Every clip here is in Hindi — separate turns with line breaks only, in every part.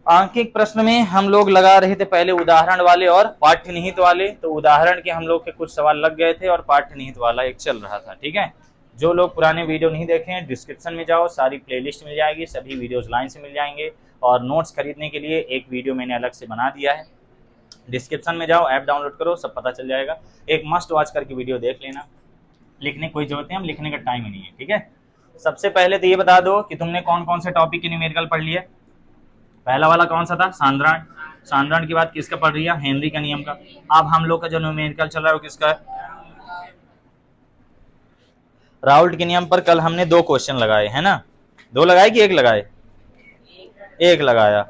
आंकिक प्रश्न में हम लोग लगा रहे थे पहले उदाहरण वाले और पाठ्य निहित वाले। तो उदाहरण के हम लोग के कुछ सवाल लग गए थे और पाठ्य निहित वाला एक चल रहा था। ठीक है, जो लोग पुराने वीडियो नहीं देखे हैं डिस्क्रिप्शन में जाओ, सारी प्लेलिस्ट मिल जाएगी, सभी वीडियोज लाइन से मिल जाएंगे। और नोट्स खरीदने के लिए एक वीडियो मैंने अलग से बना दिया है, डिस्क्रिप्शन में जाओ, ऐप डाउनलोड करो, सब पता चल जाएगा। एक मस्ट वॉच करके वीडियो देख लेना। लिखने की कोई जरूरत नहीं, हम लिखने का टाइम ही नहीं है। ठीक है, सबसे पहले तो ये बता दो कि तुमने कौन कौन से टॉपिक के न्यूमेरिकल पढ़ लिए। पहला वाला कौन सा था, सांद्रण। सांद्रण की बात किसका पढ़ रही है, हेनरी का नियम का। अब हम लोग का जो न्यूमेरिकल चल रहा है वो किसका है, राउल्ट के नियम पर। कल हमने 2 क्वेश्चन लगाए है ना, 2 लगाए कि 1 लगाए, 1 लगाया।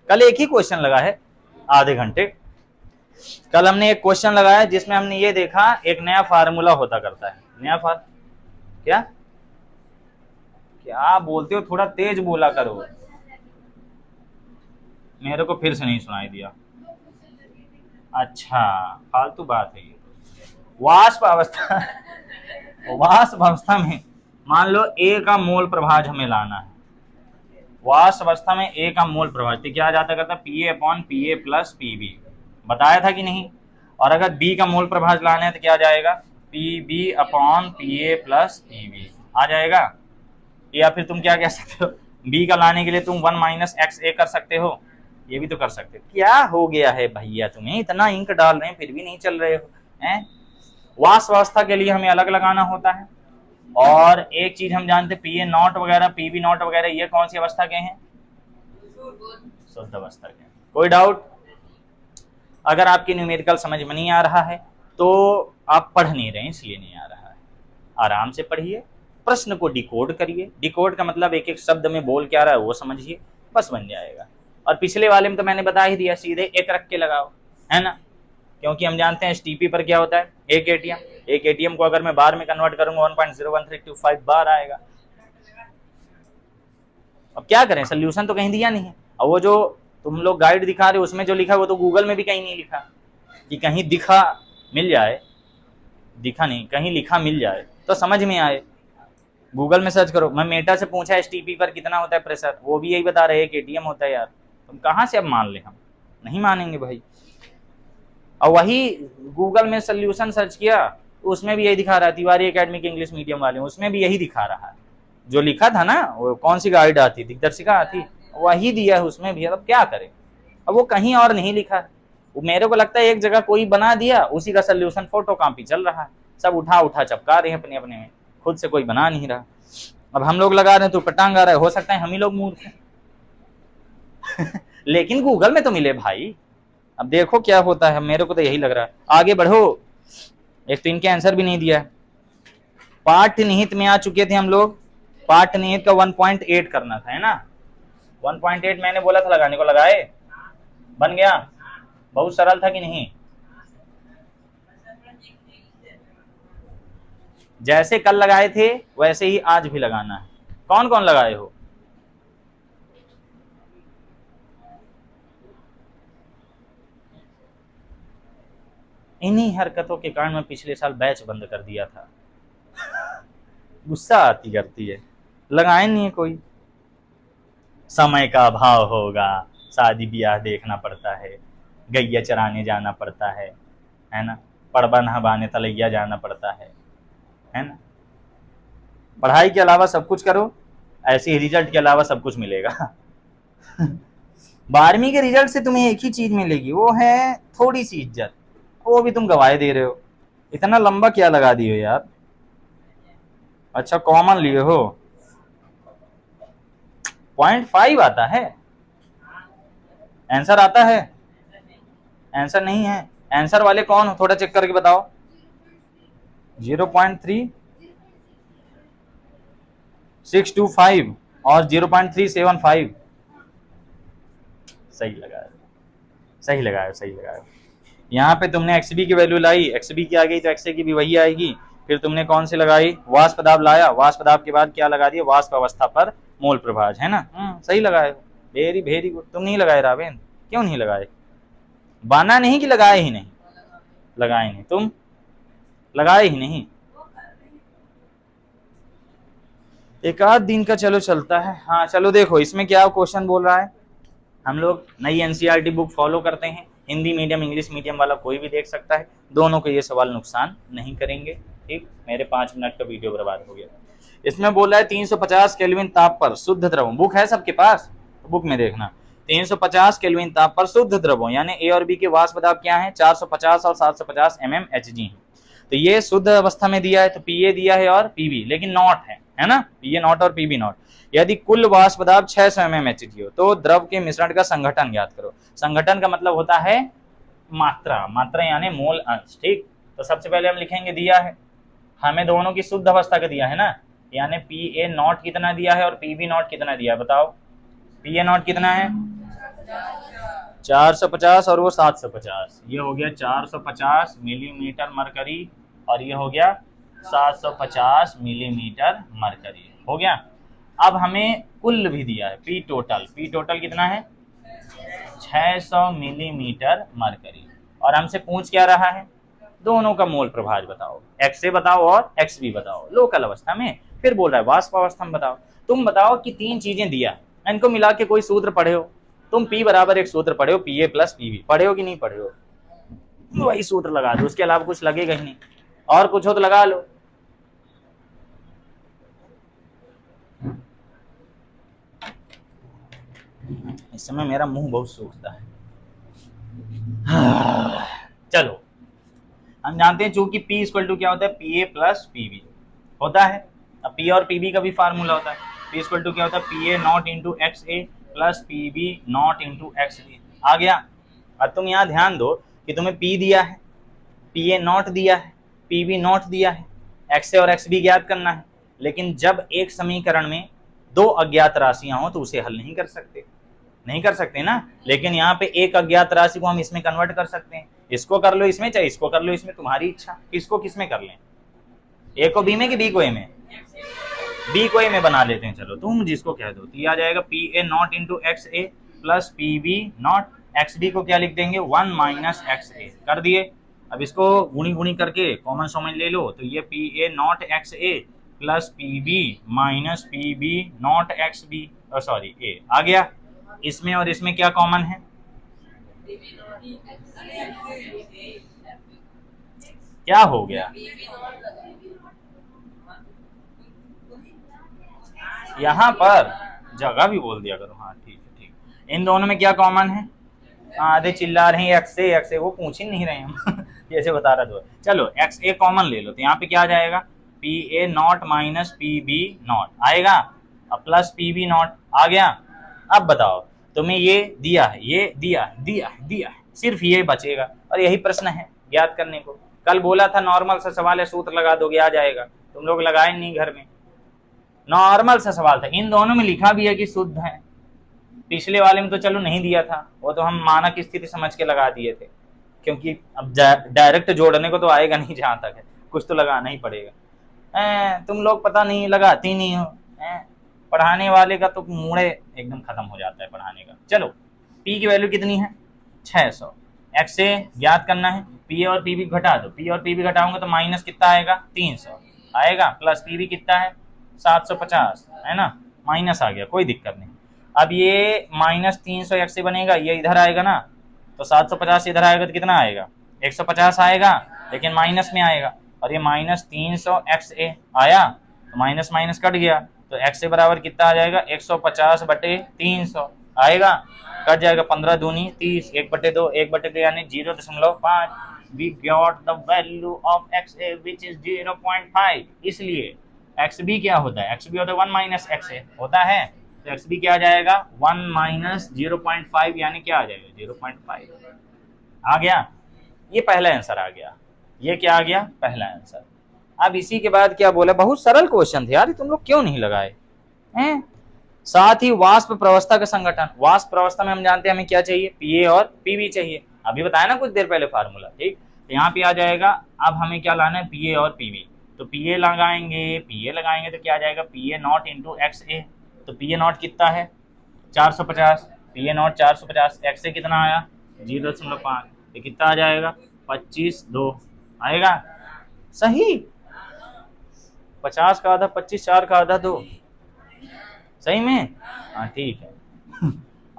कल एक ही क्वेश्चन लगा है आधे घंटे। कल हमने एक क्वेश्चन लगाया जिसमें हमने ये देखा एक नया फार्मूला होता करता है। नया क्या क्या बोलते हो, थोड़ा तेज बोला करो, मेरे को फिर से नहीं सुनाई दिया। अच्छा, फालतू बात है ये। वाष्प अवस्था वाष्प अवस्था में मान लो ए का मोल प्रभाज हमें लाना है। वाष्प अवस्था में ए का मोल प्रभाज तो क्या जाता करता, P A upon P A plus P B, बताया था कि नहीं। और अगर बी का मोल प्रभाज लाना है तो क्या जाएगा, P B upon P A plus P B आ जाएगा। या फिर तुम क्या कह सकते हो, बी का लाने के लिए तुम 1 माइनस एक्स ए कर सकते हो, ये भी तो कर सकते हो। क्या हो गया है भैया, तुम्हें इतना इंक डाल रहे हैं फिर भी नहीं चल रहे हो हैं। वाष्प अवस्था के लिए हमें अलग लगाना होता है। और एक चीज हम जानते हैं, पी ए नॉट वगैरह पी बी नॉट वगैरह ये कौन सी अवस्था के हैं, शुद्ध अवस्था के। कोई डाउट। अगर आपकी न्यूमेरिकल समझ में नहीं आ रहा है तो आप पढ़ नहीं रहे इसलिए नहीं आ रहा है, आराम से पढ़िए, प्रश्न को डिकोड करिए। डिकोड का मतलब एक एक शब्द में बोल क्या रहा है वो समझिए, बस बन जाएगा। और पिछले वाले में तो मैंने बता ही दिया, सीधे एक रख के लगाओ, है ना, क्योंकि हम जानते हैं एसटीपी पर क्या होता है, एक एटीएम। एक एटीएम को अगर मैं बार में कन्वर्ट करूंगा 1.01325 बार आएगा। अब क्या करें, सोल्यूशन तो कहीं दिया नहीं है। और वो जो तुम लोग गाइड दिखा रहे हो उसमें जो लिखा है वो तो गूगल में भी कहीं नहीं लिखा कि कहीं दिखा मिल जाए, दिखा नहीं, कहीं लिखा मिल जाए तो समझ में आए। गूगल में सर्च करो। मैं मेटा से पूछा एसटीपी पर कितना होता है प्रेशर, वो भी यही बता रहे हैं कि एटीएम होता है। यार तुम कहाँ से अब मान ले, हम नहीं मानेंगे भाई। और वही गूगल में सोल्यूशन सर्च किया उसमें भी यही दिखा रहा है, तिवारी एकेडमी के इंग्लिश मीडियम वाले उसमें भी यही दिखा रहा है। जो लिखा था ना, वो कौन सी गाइड आती, दिग्दर्शिका आती, वही दिया है उसमें भी। अब क्या करें, अब वो कहीं और नहीं लिखा है। वो मेरे को लगता है एक जगह कोई बना दिया, उसी का सोल्यूशन फोटो कॉपी चल रहा है, सब उठा उठा चपका रहे हैं अपने अपने में, खुद से कोई बना नहीं रहा। अब हम लोग लगा रहे हैं तो पटांग आ रहा है, हो सकता है हम ही लोग मूर्ख हैं लेकिन गूगल में तो मिले भाई। अब देखो क्या होता है, मेरे को तो यही लग रहा है। आगे बढ़ो, एक तो इनके आंसर भी नहीं दिया है। पाठ्य निहित में आ चुके थे हम लोग, पाठ्य निहित का 1.8 करना था, है ना। 1.8 मैंने बोला था लगाने को, लगाए, बन गया। बहुत सरल था कि नहीं, जैसे कल लगाए थे वैसे ही आज भी लगाना है। कौन कौन लगाए हो, इन्हीं हरकतों के कारण मैं पिछले साल बैच बंद कर दिया था गुस्सा आती करती है, लगाए नहीं है कोई। समय का अभाव होगा, शादी ब्याह देखना पड़ता है, गैया चराने जाना पड़ता है ना, पड़बा नहबाने तलैया जाना पड़ता है ना। पढ़ाई के अलावा सब कुछ करो, ऐसे ही रिजल्ट के अलावा सब कुछ मिलेगा 12वीं के रिजल्ट से तुम्हें एक ही चीज मिलेगी, वो है थोड़ी सी इज्जत, वो भी तुम गवाए दे रहे हो। इतना लंबा क्या लगा दिए हो यार। अच्छा कॉमन लिए हो, 0.5 आता है, आंसर आता है, आंसर नहीं है। आंसर वाले कौन हो, थोड़ा चेक करके बताओ। 0.3625 और 0.375, सही लगाया, सही लगाया, सही लगाया। यहाँ पे तुमने एक्सबी की वैल्यू लाई, एक्सबी की आ गई तो एक्सए की भी वही आएगी। फिर तुमने कौन सी लगाई, वाष्प दाब लाया, वाष्प दाब के बाद क्या लगा दिया, वाष्प अवस्था पर मोल प्रभाज, है ना। सही लगाए, वेरी वेरी गुड। तुम नहीं लगाए रावेन, क्यों नहीं लगाए, बाना नहीं कि लगाए ही नहीं, लगाए नहीं, तुम लगाए ही नहीं। एक आध दिन का चलो चलता है। हाँ चलो देखो इसमें क्या क्वेश्चन बोल रहा है, हम लोग नई एनसीईआरटी बुक फॉलो करते हैं, हिंदी मीडियम इंग्लिश मीडियम वाला कोई भी देख सकता है, दोनों को ये सवाल नुकसान नहीं करेंगे। ठीक, मेरे 5 मिनट का वीडियो बर्बाद हो गया। इसमें बोला है 350 केल्विन ताप पर शुद्ध द्रव, बुक है सबके पास, तो बुक में देखना 350 केल्विन ताप पर शुद्ध द्रवों यानी ए और बी के वाष्प दाब क्या है, 450 और 750 mmHg है। तो ये शुद्ध अवस्था में दिया है, तो पीए दिया है और पीबी, लेकिन नॉट है ना, पीए नॉट और पीबी नॉट। यदि कुल वाष्प दाब 600 mmHg हो तो द्रव के मिश्रण का संघटन ज्ञात करो। संघटन का मतलब होता है मात्रा, मात्रा यानी मोल अंश। ठीक, तो सबसे पहले हम लिखेंगे दिया है, हमें दोनों की शुद्ध अवस्था का दिया है ना, यानी पी ए नॉट कितना दिया है और पी बी नॉट कितना दिया है, बताओ। पी ए नॉट कितना है 450 और वो 750, ये हो गया 450 मिलीमीटर मरकरी और ये हो गया 750 मिलीमीटर मरकरी, हो गया। अब हमें कुल भी दिया है, पी टोटल कितना है 600 मिलीमीटर मरकरी, और हमसे पूछ क्या रहा है, दोनों का मोल प्रभाज बताओ, एक्स ए बताओ और एक्स बी बताओ लोकल अवस्था में। फिर बोल रहा है वाष्प अवस्था में बताओ। तुम बताओ कि 3 चीजें दिया, इनको मिला के कोई सूत्र पढ़े हो तुम, P बराबर एक सूत्र पढ़े हो, P A plus P B, पढ़े हो कि नहीं पढ़े हो, वही सूत्र लगा दो, उसके अलावा कुछ लगेगा ही नहीं, और कुछ हो तो लगा लो। इस समय मेरा मुंह बहुत सूखता है। चलो हम जानते हैं चूंकि P इक्वल टू क्या होता है, P A plus P B होता है। अब P और पी बी का भी फार्मूला होता है, P इक्वल टू क्या होता है, P A not into X A plus P B not into X B, आ गया। अब तुम यहाँ ध्यान दो कि तुम्हें P दिया है, पी ए नॉट दिया है, पी बी नॉट दिया है, एक्स ए और एक्स बी ज्ञात करना है। लेकिन जब एक समीकरण में 2 अज्ञात राशियां हो तो उसे हल नहीं कर सकते ना, लेकिन यहाँ पे एक अज्ञात राशि को हम इसमें कन्वर्ट कर सकते हैं, इसको कर लो इसमें, चाहे इसको कर लो इसमें, तुम्हारी इच्छा, किसको किस में कर लें, ए को बी में कि बी को ए में, बी को ए में बना लेते हैं, चलो तुम जिसको कह दो। तो ये आ जाएगा P A not into X A plus P B not, X B को क्या लिख देंगे 1 माइनस एक्स ए, कर दिए। अब इसको गुणी करके कॉमन समझ ले लो, तो ये P A not X A plus P B minus P B not X B, sorry A आ गया। इसमें और इसमें क्या कॉमन है, क्या हो गया, यहाँ पर जगह भी बोल दिया करो, हाँ ठीक है ठीक। इन दोनों में क्या कॉमन है, आधे चिल्ला रहे हैं एक्स ए, वो पूछ ही नहीं रहे हम जैसे बता रहा था। चलो एक्स ए कॉमन ले लो, तो यहाँ पे क्या आ जाएगा, P A naught minus P B naught आएगा, अब प्लस पी बी नॉट आ गया। अब बताओ तुम्हें ये दिया है, ये दिया है, सिर्फ ये बचेगा, और यही प्रश्न है ज्ञात करने को। कल बोला था नॉर्मल सा सवाल है, सूत्र लगा दोगे आ जाएगा, तुम लोग लगाए नहीं घर में, नॉर्मल सा सवाल था। इन दोनों में लिखा भी है कि शुद्ध है, पिछले वाले में तो चलो नहीं दिया था, वो तो हम मानक स्थिति समझ के लगा दिए थे, क्योंकि अब डायरेक्ट जोड़ने को तो आएगा नहीं, जहां तक है कुछ तो लगाना ही पड़ेगा। तुम लोग पता नहीं लगाती नहीं हो, पढ़ाने वाले का तो मूड़े एकदम खत्म हो जाता है पढ़ाने का। चलो P की वैल्यू कितनी है 600, एक्स ए ज्ञात करना है, पी और पी बी घटा दो, पी और पी बी घटाऊंगा तो माइनस कितना आएगा 300 आएगा, प्लस पी बी कितना है 750 है ना, माइनस आ गया कोई दिक्कत नहीं। अब ये माइनस 300 एक्स ए बनेगा, ये इधर आएगा ना, तो 750 इधर आएगा तो कितना आएगा 150 आएगा, लेकिन माइनस में आएगा, और ये माइनस 300 एक्स ए आया तो माइनस माइनस कट गया, तो एक्स ए बराबर कितना आ जाएगा 150 बटे 300 आएगा, कट जाएगा 15 दूनी 30, 1/2 1/2 यानी 0.5। We got the value of X A which is 0.5। इसलिए एक्स बी क्या होता है, एक्स बी होता है 1 माइनस एक्स ए होता है, तो एक्स बी क्या आ जाएगा 1 माइनस 0.5 यानी क्या आ जाएगा 0.5 आ गया। ये पहला आंसर आ गया, ये क्या आ गया पहला आंसर। अब इसी के बाद क्या बोला, बहुत सरल क्वेश्चन थे यार, तुम लोग क्यों नहीं लगाए हैं। साथ ही वाष्प प्रवस्था का संगठन, वाष्प प्रवस्था में हम जानते हैं हमें क्या चाहिए, पीए और पीबी चाहिए, अभी बताया ना कुछ देर पहले फार्मूला, ठीक। तो यहाँ पे आ जाएगा, अब हमें क्या लाना है पीए और पीबी, तो पीए लगाएंगे तो क्या आ जाएगा पीए नॉट इंटू एक्स ए, तो पीए नॉट कितना है 450, पीए नॉट 450, एक्स ए कितना आया 0.5, ये कितना आ जाएगा 25/2 आएगा, सही 50 का आधा 25, 4 का आधा 2, सही में, हाँ ठीक है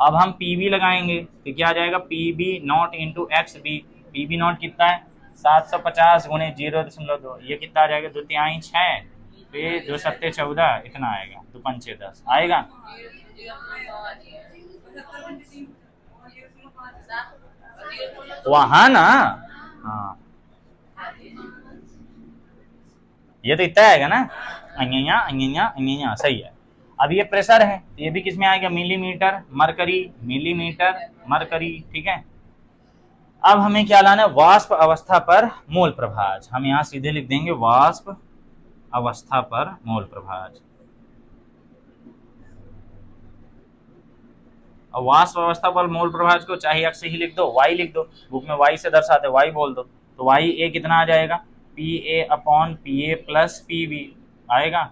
अब हम पीबी लगाएंगे तो क्या आ जाएगा, PB naught into X B. PB naught कितना है, 750 गुणे 0.2, ये कितना आ जाएगा, 2 तिहाई 6, फिर 2 सत्ते 14, इतना आएगा, 2 पंचे 10 आएगा। वहां ना, हाँ ये तो इतना आएगा ना, अन्यया अन्यया अन्यया, सही है। अब ये प्रेशर है, ये भी किस में आएगा, मिलीमीटर मरकरी, मिलीमीटर मरकरी, ठीक है। अब हमें क्या लाना है, वाष्प अवस्था पर मोल प्रभाज। हम यहाँ सीधे लिख देंगे वाष्प अवस्था पर मोल प्रभाज। और वाष्प अवस्था पर मोल प्रभाज को चाहे x से ही लिख दो, y लिख दो, बुक में y से दर्शाते y बोल दो, तो y a कितना आ जाएगा, PA upon PA plus PB आएगा।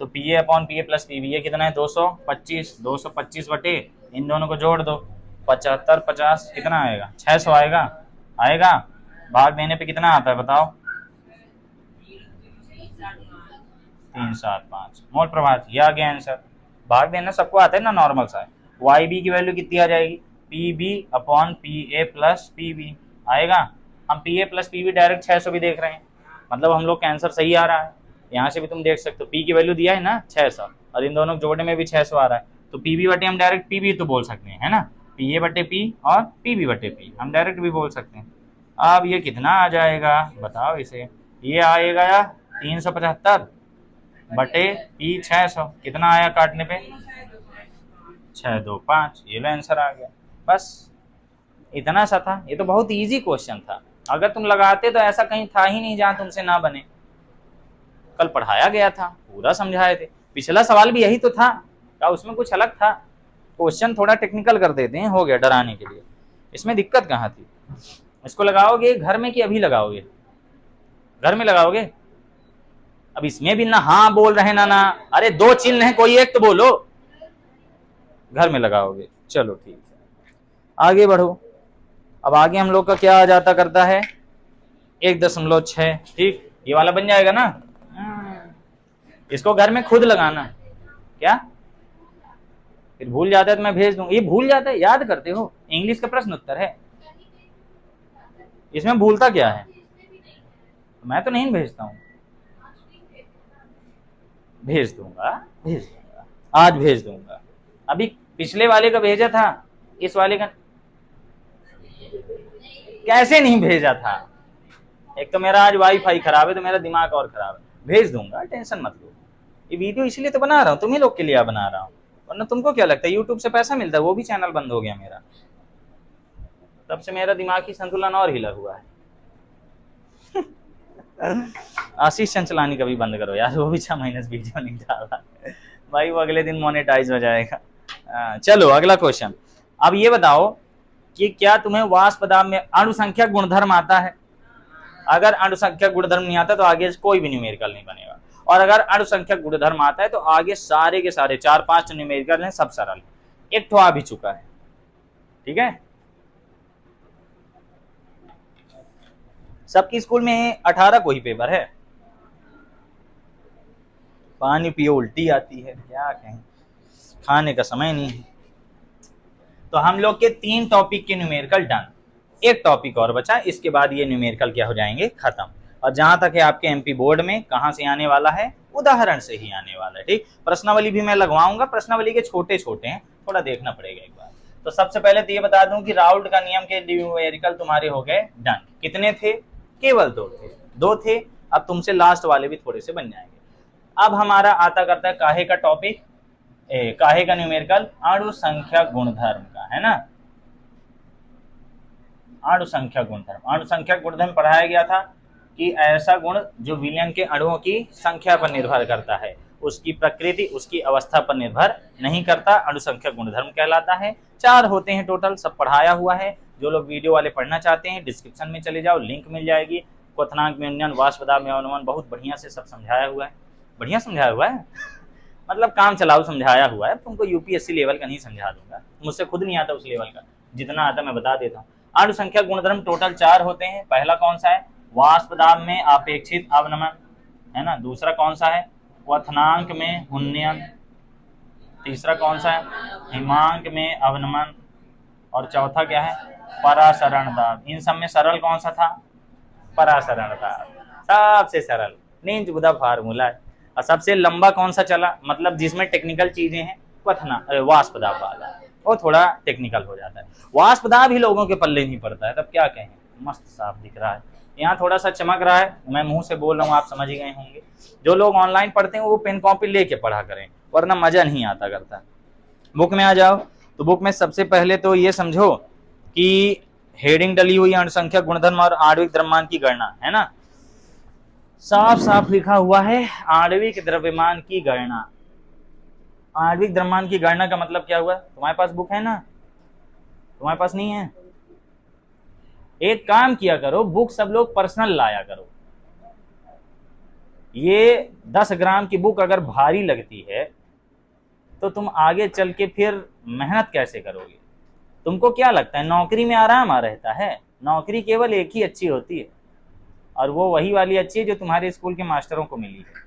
तो PA upon PA plus PB ये कितना है, 225, 225 बटे इन दोनों को जोड़ दो, 75 50 कितना आएगा, 600 आएगा। आएगा, भाग देने पे कितना आता है बताओ, 375 मोल प्रभाज, ये आ गया आंसर। भाग देना सबको आता है ना, नॉर्मल सा है। YB की वैल्यू कितनी आ जाएगी, PB upon PA plus PB आएगा। हम PA प्लस PB डायरेक्ट 600 भी देख रहे हैं, मतलब हम लोग का आंसर सही आ रहा है। यहाँ से भी तुम देख सकते हो, P की वैल्यू दिया है ना 600, और इन दोनों जोड़ने में भी 600 आ रहा है, तो PB बटे हम डायरेक्ट PB तो बोल सकते हैं, है ना, PA बटे P और PB बटे P हम डायरेक्ट भी बोल सकते हैं। अब ये कितना आ जाएगा बताओ इसे, ये आएगा 375 बटे P 600, कितना आया काटने पे, 625, ये लो आंसर आ गया। बस इतना सा था, ये तो बहुत इजी क्वेश्चन था। अगर तुम लगाते तो ऐसा कहीं था ही नहीं जहां तुमसे ना बने। कल पढ़ाया गया था, पूरा समझाए थे, पिछला सवाल भी यही तो था, क्या उसमें कुछ अलग था। क्वेश्चन थोड़ा टेक्निकल कर देते हैं, हो गया डराने के लिए, इसमें दिक्कत कहाँ थी। इसको लगाओगे घर में कि अभी लगाओगे, घर में लगाओगे। अब इसमें भी ना हाँ बोल रहे ना, अरे 2 चिन्ह है, कोई एक तो बोलो, घर में लगाओगे। चलो ठीक है, आगे बढ़ो। अब आगे हम लोग का क्या आ जाता करता है, 1.6, ठीक, ये वाला बन जाएगा ना। इसको घर में खुद लगाना, क्या फिर भूल जाता है तो मैं भेज दूंगा। ये भूल जाता है, याद करते हो, इंग्लिश का प्रश्न उत्तर है, इसमें भूलता क्या है। मैं तो नहीं भेजता हूं, भेज दूंगा, भेज दूंगा, आज भेज दूंगा। अभी पिछले वाले का भेजा था, इस वाले का कैसे नहीं भेजा था। एक तो मेरा आज वाईफाई खराब है, तो मेरा दिमाग और खराब है। भेज दूंगा, टेंशन मत लो। ये वीडियो इसलिए तो बना रहा हूँ, तुम्ही लोग के लिए बना रहा हूँ, वरना तुमको क्या लगता है यूट्यूब से पैसा मिलता है, वो भी चैनल बंद हो गया मेरा, तब से मेरा दिमागी संतुलन और हिला हुआ है। आशीष चंचलानी का भी बंद करो यार, वो भी 6 महीने से वीडियो नहीं डाला भाई, वो अगले दिन मोनेटाइज हो जाएगा। चलो अगला क्वेश्चन। अब ये बताओ कि क्या तुम्हें वाष्प दाब में अणुसंख्यक गुणधर्म आता है। अगर अणुसंख्यक गुणधर्म नहीं आता तो आगे कोई भी न्यूमेरिकल नहीं बनेगा, और अगर अणुसंख्यक गुणधर्म आता है तो आगे सारे के सारे 4-5 न्यूमेरिकल हैं, सब सरल। एक तो आ भी चुका है, ठीक है। सबकी स्कूल में 18 को ही पेपर है, पानी पियो उल्टी आती है, क्या कहें, खाने का समय नहीं है। तो हम लोग के 3 टॉपिक के न्यूमेरिकल डन, एक टॉपिक और बचा, इसके बाद ये न्यूमेरिकल क्या हो जाएंगे, खत्म। और जहां तक है आपके एमपी बोर्ड में कहां से आने वाला है, उदाहरण से ही आने वाला है, ठीक। प्रश्नावली भी मैं लगवाऊंगा, प्रश्नावली के छोटे छोटे हैं, थोड़ा देखना पड़ेगा एक बार। तो सबसे पहले तो ये बता दूं कि राउल्ट का नियम के न्यूमेरिकल तुम्हारे हो गए डन। कितने थे, केवल 2 थे। अब तुमसे लास्ट वाले भी थोड़े से बन जाएंगे। अब हमारा आता करता है काहे का टॉपिक, काहे का न्यूमेरिकल, अणुसंख्यक गुणधर्म का, है ना। अणुसंख्यक गुणधर्म, अणुसंख्यक गुणधर्म पढ़ाया गया था कि ऐसा गुण जो विलयन के अणुओं की संख्या पर निर्भर करता है, उसकी प्रकृति उसकी अवस्था पर निर्भर नहीं करता, अणुसंख्यक गुणधर्म कहलाता है। 4 होते हैं टोटल, सब पढ़ाया हुआ है। जो लोग वीडियो वाले पढ़ना चाहते हैं डिस्क्रिप्शन में चले जाओ, लिंक मिल जाएगी। क्वथनांक व्यंजन वाष्प दाब में अनुमान बहुत बढ़िया से सब समझाया हुआ है, बढ़िया समझाया हुआ है मतलब काम चलाओ समझाया हुआ है। तुमको यूपीएससी लेवल का नहीं समझा दूंगा, मुझसे खुद नहीं आता उस लेवल का, जितना आता मैं बता देता हूँ। अणुसंख्यक गुणधर्म टोटल 4 होते हैं। पहला कौन सा है, वाष्प दाब में अपेक्षित अवनमन, है ना। दूसरा कौन सा है, क्वथनांक में उन्नयन, तीसरा कौन सा है? हिमांक में अवनमन। और चौथा क्या है? परासरण दाब। इन सब में सरल कौन सा था? परासरण दाब, सबसे सरल नींद फार्मूला है। और सबसे लंबा कौन सा चला, मतलब जिसमें टेक्निकल चीजें हैं? क्वथना वाष्प दाब वाला, वो थोड़ा टेक्निकल हो जाता है। वाष्प दाब ही लोगों के पल्ले नहीं पड़ता है, तब क्या कहें। मस्त साफ दिख रहा है, यहाँ थोड़ा सा चमक रहा है, मैं मुंह से बोल रहा हूँ, आप समझ ही गए होंगे। जो लोग ऑनलाइन पढ़ते हैं वो पेन कॉपी लेके पढ़ा करें, वरना मजा नहीं आता करता। बुक में आ जाओ, तो बुक में सबसे पहले तो ये समझो कि हेडिंग डली हुई अणुसंख्यक गुणधर्म और आणविक द्रव्यमान की गणना है ना, साफ साफ लिखा हुआ है आणविक द्रव्यमान की गणना। आणविक द्रव्यमान की गणना का मतलब क्या हुआ? तुम्हारे पास बुक है ना, तुम्हारे पास नहीं है? एक काम किया करो, बुक सब लोग पर्सनल लाया करो। ये 10 ग्राम की बुक अगर भारी लगती है तो तुम आगे चल के फिर मेहनत कैसे करोगे? तुमको क्या लगता है नौकरी में आराम आ रहता है? नौकरी केवल एक ही अच्छी होती है, और वो वही वाली अच्छी है जो तुम्हारे स्कूल के मास्टरों को मिली है।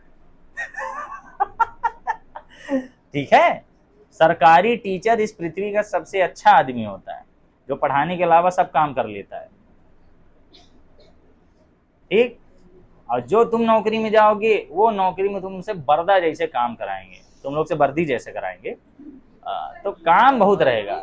ठीक है, सरकारी टीचर इस पृथ्वी का सबसे अच्छा आदमी होता है, जो पढ़ाने के अलावा सब काम कर लेता है। ठीक, और जो तुम नौकरी में जाओगे वो नौकरी में तुमसे बर्दा जैसे काम कराएंगे, तुम लोग से वर्दी जैसे कराएंगे, तो काम बहुत रहेगा।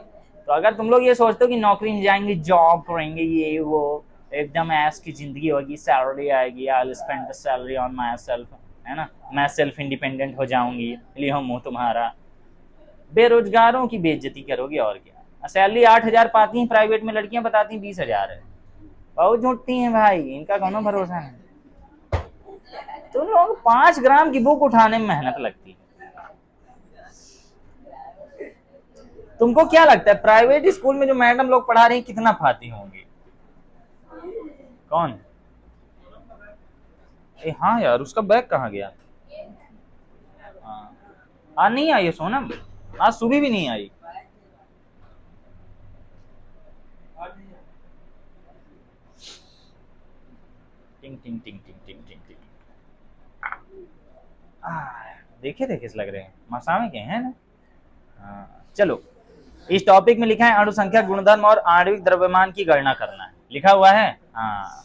तो अगर तुम लोग ये सोचते हो कि नौकरी में जाएंगे, जॉब करेंगे, ये वो एकदम ऐश की जिंदगी होगी, सैलरी आएगी, I will spend the salary on my self, है ना, मैं सेल्फ इंडिपेंडेंट हो जाऊंगी, लियो मुंह तुम्हारा, बेरोजगारों की बेइज्जती करोगे और क्या। सैलरी 8,000 पाती हैं प्राइवेट में, लड़कियां बताती हैं 20,000 है। बहुत झूठती हैं भाई, इनका कोनो भरोसा नहीं। तो लोग 5 ग्राम की बुक उठाने में मेहनत लगती है। तुमको क्या लगता है प्राइवेट स्कूल में जो मैडम लोग पढ़ा रही हैं कितना फाती होंगी? कौन? हाँ यार, उसका बैग कहाँ गया? हाँ, नहीं आई सोनम, आज सुबह भी नहीं आई। टिंग टिंग टिंग टिंग टिंग टिंग टिंग। देखे किस लग रहे हैं, मसामे के हैं ना। चलो, इस टॉपिक में लिखा है अणुसंख्या गुणधर्म और आणविक द्रव्यमान की गणना करना है, लिखा हुआ है। हाँ,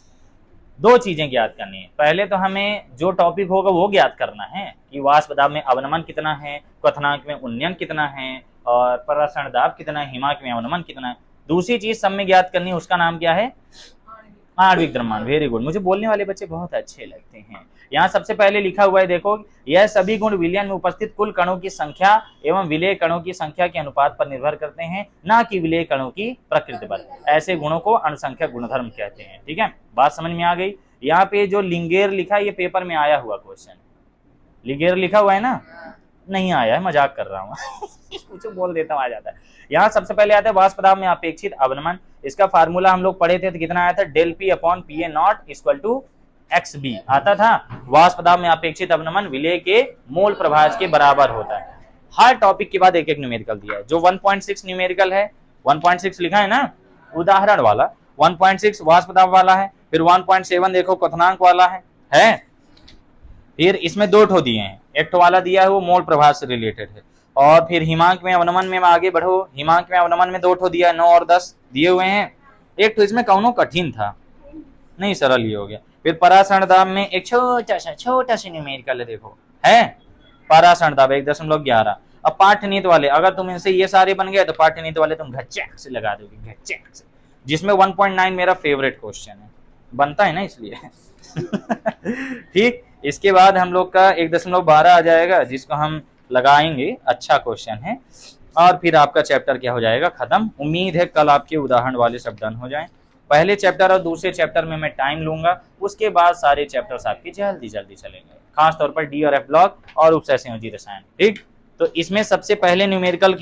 2 चीजें ज्ञात करनी है। पहले तो हमें जो टॉपिक होगा वो ज्ञात करना है कि वाष्प दाब में अवनमन कितना है, क्वथनांक में उन्नयन कितना है, और परासरण दाब कितना है, हिमांक में अवनमन कितना है। दूसरी चीज सब में ज्ञात करनी है, उसका नाम क्या है? आणविक द्रव्यमान। वेरी गुड, मुझे बोलने वाले बच्चे बहुत अच्छे लगते हैं। यहाँ सबसे पहले लिखा हुआ है, देखो, यह सभी गुण विलयन में उपस्थित कुल कणों की संख्या एवं विलेय कणों की संख्या के अनुपात पर निर्भर करते हैं, ना कि विलेय कणों की प्रकृति पर। ऐसे गुणों को अणुसंख्यक गुणधर्म कहते हैं। ठीक है, बात समझ में आ गई। यहाँ पे जो लिंगेर लिखा है ये पेपर में आया हुआ क्वेश्चन, लिंगेर लिखा हुआ है ना, नहीं आया है, मजाक कर रहा हूँ। कुछ बोल देता हूँ, आ जाता है। यहाँ सबसे पहले आता है वाष्प दाब में अपेक्षित अवनमन। इसका फार्मूला हम लोग पढ़े थे, तो कितना आया था? Del P upon P A not equal to X B आता था। वाष्प दाब में अपेक्षित अवनमन विलेय के मोल प्रभाज के बराबर होता है। हर टॉपिक के बाद एक एक न्यूमेरिकल दिया है। जो 1.6 न्यूमेरिकल है, 1.6 लिखा है ना उदाहरण वाला, 1.6 वाष्प दाब वाला है, फिर 1.7 देखो क्वथनांक वाला है। फिर इसमें 2 ठो दिए हैं, एक ठो वाला दिया है वो मोल प्रभाज से रिलेटेड है, और फिर हिमांक में अवनमन में आगे बढ़ो, हिमांक में अवनमन में 2 ठो दिया है, 9 और 10 दिए हुए हैं। एक तो इसमें कौनो कठिन था, नहीं, सरल ही हो गया। फिर परासरण दाब में एक छोटा सा न्यूमेरिकल है, देखो है परासरण दाब 1.11। अब पाठनीति वाले, अगर तुम इनसे ये सारे बन गए तो पाठनीति वाले तुम घचैक से लगा दोगे, घचैक से, जिसमें 1.9 मेरा फेवरेट क्वेश्चन है, बनता है ना इसलिए। ठीक, इसके बाद हम लोग का 1.12 आ जाएगा, जिसको हम लगाएंगे, अच्छा क्वेश्चन है, और फिर आपका चैप्टर क्या हो जाएगा? खत्म। उम्मीद है कल आपके उदाहरण वाले सब डन हो जाएं। पहले चैप्टर और दूसरे चैप्टर में मैं टाइम लूंगा, उसके बाद सारे चैप्टर्स आपके जल्दी जल्दी चलेंगे, खास तौर पर डी और एफ ब्लॉक और उपसंयोजी रसायन। ठीक, तो इसमें सबसे पहले न्यूमेरिकल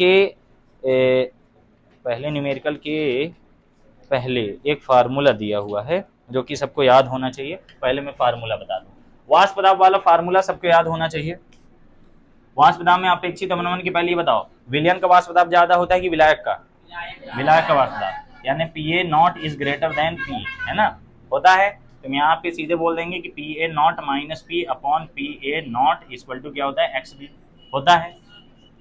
के पहले एक फार्मूला दिया हुआ है जो कि सबको याद होना चाहिए। पहले मैं फार्मूला बता दूं, वाष्प दाब वाला फार्मूला सबको याद होना चाहिए। वाष्प दाब में अपेक्षित अवनमन की पहले बताओ, विलयन का वाष्प दाब ज्यादा होता है कि विलायक का? विलायक का वाष्प दाब, यानी P A not is greater than P, है ना, होता है। तो यहाँ पे सीधे बोल देंगे कि P A naught minus P upon P A not equal to क्या होता है? एक्स बी होता है।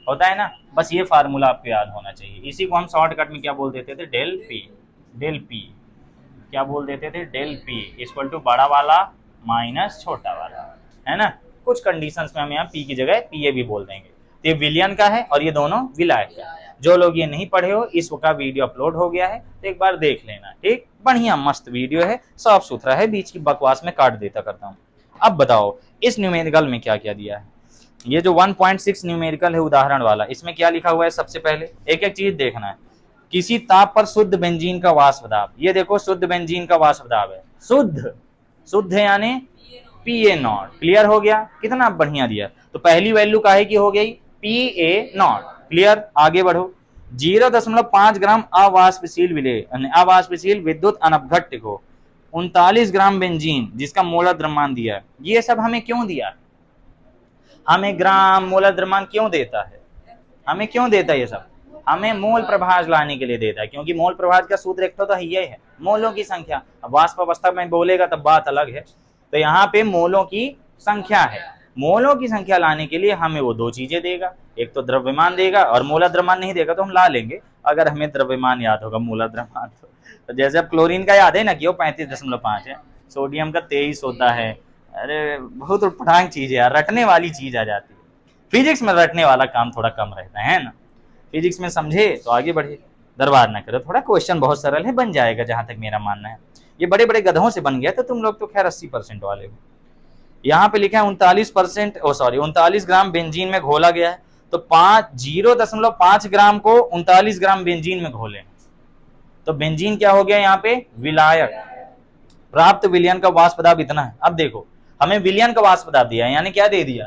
होता है ना, बस ये फार्मूला आपको याद होना चाहिए। इसी को हम शॉर्टकट में क्या बोल देते थे, डेल पी। डेल पी क्या बोल देते थे, डेल पी इक्वल टू बड़ा वाला माइनस छोटा वाला, है ना। कुछ कंडीशंस में हम यहाँ पी की जगह पीए भी बोल देंगे। तो ये विलियन का है और ये दोनों विलायक का है। जो लोग ये नहीं पढ़े हो, इसका वीडियो अपलोड हो गया है, तो एक बार देख लेना, ठीक। बढ़िया मस्त वीडियो है, साफ सुथरा है, बीच की बकवास में काट देता करता हूँ। अब बताओ इस न्यूमेरिकल में क्या क्या दिया है। ये जो 1.6 न्यूमेरिकल है उदाहरण वाला, इसमें क्या लिखा हुआ है, सबसे पहले एक एक चीज देखना है। किसी ताप पर शुद्ध बेंजीन का वाष्प दाब, ये देखो शुद्ध बेंजीन का वाष्प दाब है, शुद्ध शुद्ध है यानी PA0। क्लियर हो गया, कितना बढ़िया दिया। तो पहली वैल्यू काहे की हो गई, PA0। क्लियर, आगे बढ़ो। 0.5 ग्राम अवाष्पशील विलेय अवाष्पशील विद्युत अनपघट्य को 39 ग्राम बेंजीन जिसका मोलर द्रव्यमान दिया है। ये सब हमें क्यों दिया, हमें ग्राम मोलर द्रव्यमान क्यों देता है, हमें क्यों देता है ये सब, हमें मोल प्रभाज लाने के लिए देता है, क्योंकि मोल प्रभाज का सूत्र एक तो ये है, मोलों की संख्या। अब वाष्प अवस्था में बोलेगा तब बात अलग है। तो यहाँ पे मोलों की संख्या है, मोलों की संख्या लाने के लिए हमें वो दो चीजें देगा, एक तो द्रव्यमान देगा और मोलर द्रव्यमान नहीं देगा तो हम ला लेंगे अगर हमें द्रव्यमान याद होगा, मोलर द्रव्यमान तो जैसे अब क्लोरीन का याद है ना कि वो 35.5 है, सोडियम का 23 होता है। अरे बहुत उठपटांग चीज है यार, रटने वाली चीज आ जाती है। फिजिक्स में रटने वाला काम थोड़ा कम रहता है ना, फिजिक्स में समझे तो आगे बढ़े, दरबार ना करो। थोड़ा क्वेश्चन बहुत सरल है, बन जाएगा जहां तक मेरा मानना है। ये बड़े बड़े गधों से बन गया तो तुम लोग तो खैर 80% वाले हो। यहाँ पे लिखा है 39%, 39 ग्राम बेंजीन में घोला गया है, तो 0.5 ग्राम को 39 ग्राम बेंजीन में घोले, तो बेंजीन क्या हो गया यहाँ पे, विलायक। प्राप्त विलयन का वाष्प दाब इतना है। अब देखो हमें विलयन का वाष्प दाब दिया है, यानी क्या दे दिया,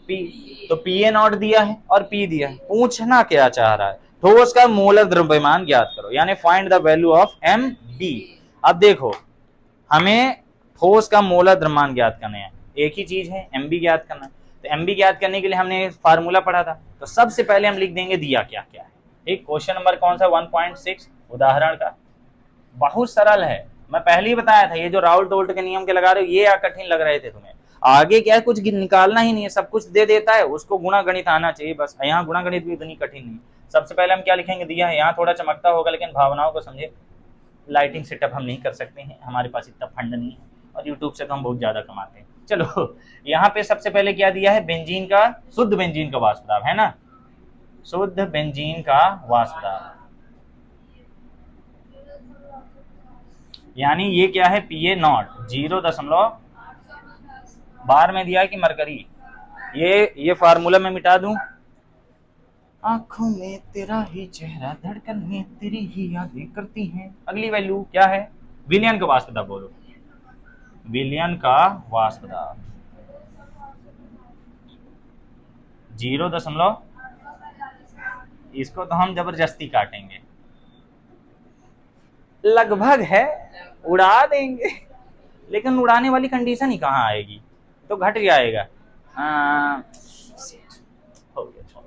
पी। तो PA0 दिया है और P दिया है। पूछना क्या चाह रहा है, ठोस का मोलर द्रव्यमान ज्ञात करो, यानी find the value of MB। अब देखो हमें ठोस का मोलर द्रव्यमान ज्ञात करना है, एक ही चीज है MB ज्ञात करना है। तो MB ज्ञात करने के लिए हमने फार्मूला पढ़ा था, तो सबसे पहले हम लिख देंगे दिया क्या क्या है। एक क्वेश्चन नंबर कौन सा, 1.6 उदाहरण का, बहुत सरल है। मैं पहले ही बताया था, ये जो राउल्ट वोल्ट के नियम के लगा रहे हो ये कठिन लग रहे थे तुम्हें, आगे क्या है कुछ निकालना ही नहीं है, सब कुछ दे देता है, उसको गुणा गणित आना चाहिए बस। यहाँ गुणा गणित भी इतनी कठिन नहीं। सबसे पहले हम क्या लिखेंगे, दिया है, यहाँ थोड़ा चमकता होगा लेकिन भावनाओं को समझे। लाइटिंग सेटअप हम नहीं कर सकते हैं, हमारे पास इतना फंड नहीं है, और यूट्यूब से तो हम बहुत ज्यादा कमाते हैं। चलो यहाँ पे सबसे पहले क्या दिया है, बेंजीन का, शुद्ध बेंजीन का वाष्प दाब, है ना, शुद्ध बेंजीन का वाष्प दाब, यानी ये क्या है, PA0 0. बार में दिया है कि मरकरी, ये फार्मूला मैं मिटा दूं, आंखों में तेरा ही चेहरा, धड़कन में तेरी ही यादें करती हैं। अगली वैल्यू क्या है, विलयन का वाष्प दाब, बोलो विलयन का वाष्प दाब 0. इसको तो हम जबरदस्ती काटेंगे, लगभग है, उड़ा देंगे, लेकिन उड़ाने वाली कंडीशन ही कहाँ आएगी, तो घट जाएगा।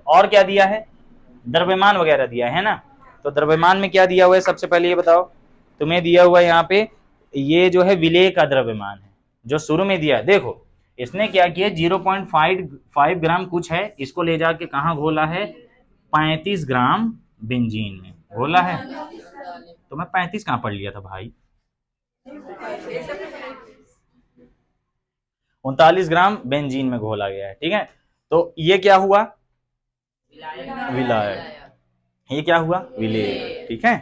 और क्या दिया है, द्रव्यमान वगैरह दिया है ना। तो द्रव्यमान में क्या दिया हुआ है, सबसे पहले ये बताओ, तुम्हें दिया हुआ है यहाँ पे, ये जो है विलेय का द्रव्यमान है, जो शुरू में दिया है। देखो इसने क्या किया, 0.5 ग्राम कुछ है, इसको ले जाके कहाँ घोला है, 35 ग्राम बेंजीन में घोला है। तो मैं 35 कहाँ पढ़ लिया था भाई, 39 ग्राम बेंजीन में घोला गया है, ठीक है। तो ये क्या हुआ, विलायक, ये क्या हुआ, विलेय, ठीक है।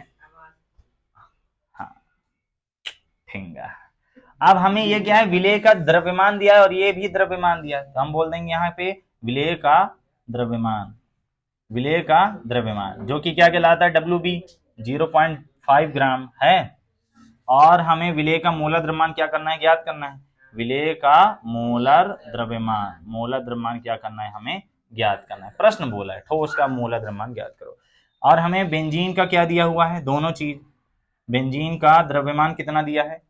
हाँ ठेंगा। अब हमें ये क्या है, विलेय का द्रव्यमान दिया है और ये भी द्रव्यमान दिया है, तो हम बोल देंगे यहाँ पे विलेय का द्रव्यमान, विलेय का द्रव्यमान जो कि क्या कहलाता है, WB 0.5 ग्राम है। और हमें विलेय का मोलर द्रव्यमान क्या करना है, ज्ञात करना है, विलेय का मोलर द्रव्यमान, मोलर द्रव्यमान क्या करना है, हमें ज्ञात करना है। प्रश्न बोला है ठोस का मोलर द्रव्यमान ज्ञात करो। और हमें बेंजीन का क्या दिया हुआ है, दोनों चीज, बेंजीन का द्रव्यमान कितना दिया है,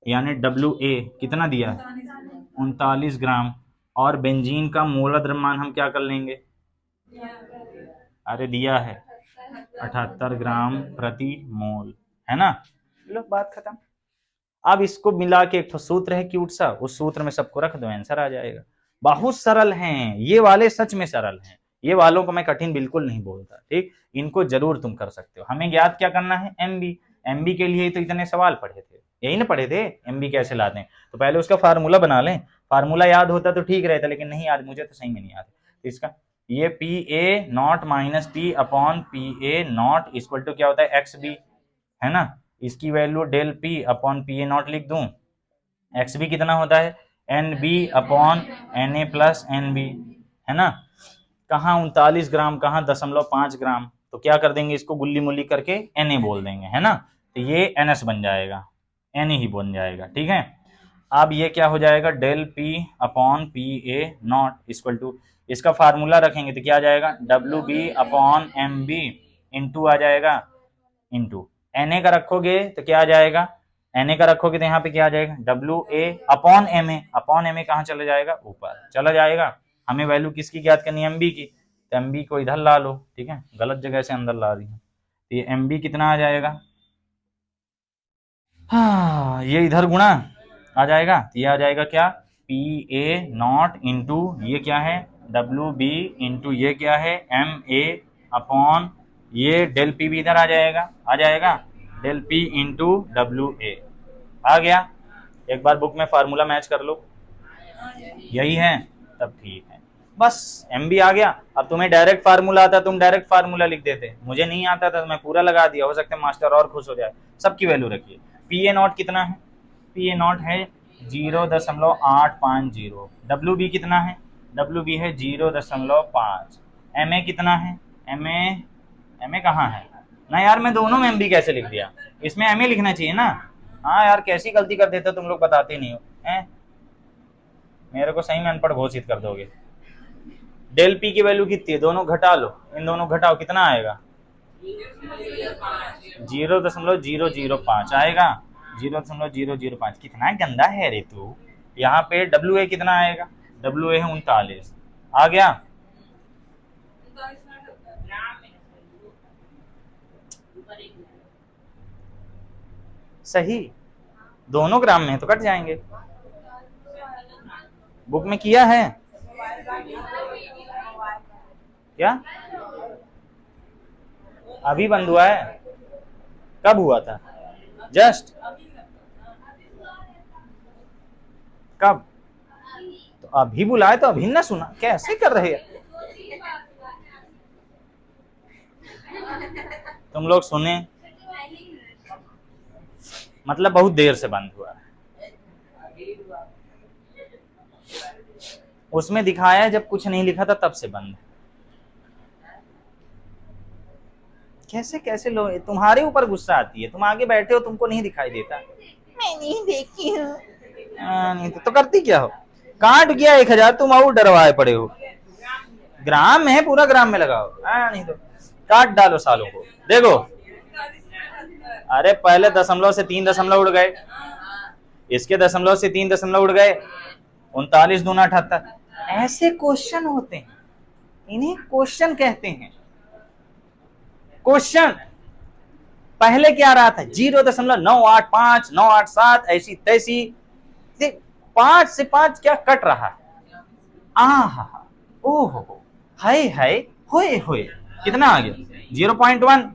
यानी WA कितना दिया है, 39 ग्राम, और बेंजीन का मोलर द्रव्यमान हम क्या कर लेंगे, अरे दिया है 78 ग्राम प्रति मोल, है ना। लो बात खत्म। अब इसको मिला के एक तो सूत्र है क्यूट सा, उस सूत्र में सबको रख दो, आंसर आ जाएगा। बहुत सरल हैं ये वाले, सच में सरल हैं, ये वालों को मैं कठिन बिल्कुल नहीं बोलता, ठीक, इनको जरूर तुम कर सकते हो। हमें ज्ञात क्या करना है, एमबी। एमबी के लिए तो इतने सवाल पढ़े थे, यही ना पढ़े थे, एमबी कैसे लाते हैं, तो पहले उसका फार्मूला बना लें। फार्मूला याद होता तो ठीक रहता, लेकिन नहीं याद, मुझे तो सही में नहीं याद। तो इसका ये P A naught minus T upon P A not equal to क्या होता है, एक्स बी, है ना। इसकी value del P upon P A naught लिख दूं। एक्स बी कितना होता है, N B upon N A plus N B, है ना। कहाँ 39 ग्राम, कहाँ 0.5 ग्राम, तो क्या कर देंगे, इसको गुल्ली मुल्ली करके एन ए बोल देंगे, है ना। तो ये एन एस बन जाएगा, एन ही बन जाएगा, ठीक है। अब ये क्या हो जाएगा, del P upon P A not equal to, इसका फार्मूला रखेंगे तो क्या आ जाएगा, W B upon M B into आ जाएगा, इंटू एन ए का रखोगे तो क्या आ जाएगा, एन ए का रखोगे तो यहाँ पे क्या आ जाएगा, W A upon M A. Upon M A कहाँ चला जाएगा, ऊपर चला जाएगा। हमें वैल्यू किसकी ज्ञात करनी है, एम बी की, तो एम बी को इधर ला लो, ठीक है, गलत जगह से अंदर ला रही है। तो ये एम बी कितना आ जाएगा, हाँ ये इधर गुणा आ जाएगा, तो ये आ जाएगा क्या, पी ए नॉट इंटू ये क्या है, डब्ल्यू बी इंटू ये क्या है, एम ए अपॉन ये डेल पी भी इधर आ जाएगा, del P into W A आ गया। एक बार बुक में फार्मूला मैच कर लो, यही है, तब ठीक है, बस एम बी आ गया। अब तुम्हें डायरेक्ट फार्मूला आता, तुम डायरेक्ट फार्मूला लिख देते, मुझे नहीं आता था तो मैं पूरा लगा दिया, हो सकता है मास्टर और खुश हो जाए। सबकी वैल्यू रखिए, पी ए नॉट कितना है, पी ए नॉट है 0.850, डब्ल्यू बी कितना है, डब्ल्यू बी है 0.5, एम ए कितना है, एम ए कहाँ है ना यार, मैं दोनों में एम बी कैसे लिख दिया, इसमें एम ए लिखना चाहिए ना। हाँ यार कैसी गलती कर देते तुम लोग, बताते नहीं हो, मेरे को सही में अनपढ़ घोषित कर दोगे। डेल पी की वैल्यू कितनी है, दोनों घटा लो, इन दोनों घटाओ, कितना आएगा, 0.005 आएगा, 0.005। कितना गंदा है रे तू। यहाँ पे डब्ल्यू ए कितना आएगा, डब्ल्यू ए है 39, आ गया। सही, दोनों ग्राम में है तो कट जाएंगे, बुक में किया है क्या, अभी बंद हुआ है, कब हुआ था, जस्ट कब, तो अभी बुलाए तो अभी ना सुना, कैसे कर रहे हैं तुम लोग, सुने मतलब बहुत देर से बंद हुआ है, उसमें दिखाया जब कुछ नहीं लिखा था तब से बंद। कैसे कैसे लोग, तुम्हारे ऊपर गुस्सा आती है, तुम आगे बैठे हो तुमको नहीं दिखाई देता, मैं नहीं देखी हूँ, नहीं तो करती क्या हो, काट गया 1000, तुम और डरवाए पड़े हो, ग्राम में है, पूरा ग्राम में लगाओ, नहीं तो काट डालो सालों को। देखो अरे पहले दशमलव से 3 दशमलव उड़ गए, इसके दशमलव से 3 दशमलव उड़ गए, 39 दूना 78, ऐसे क्वेश्चन होते हैं, इन्हें क्वेश्चन कहते हैं। क्वेश्चन पहले क्या रहा था, 0.985 987 ऐसी तैसी, 5 से 5 क्या कट रहा है, आहा ओहो हाय हाय होए होए, कितना आ गया 0.1,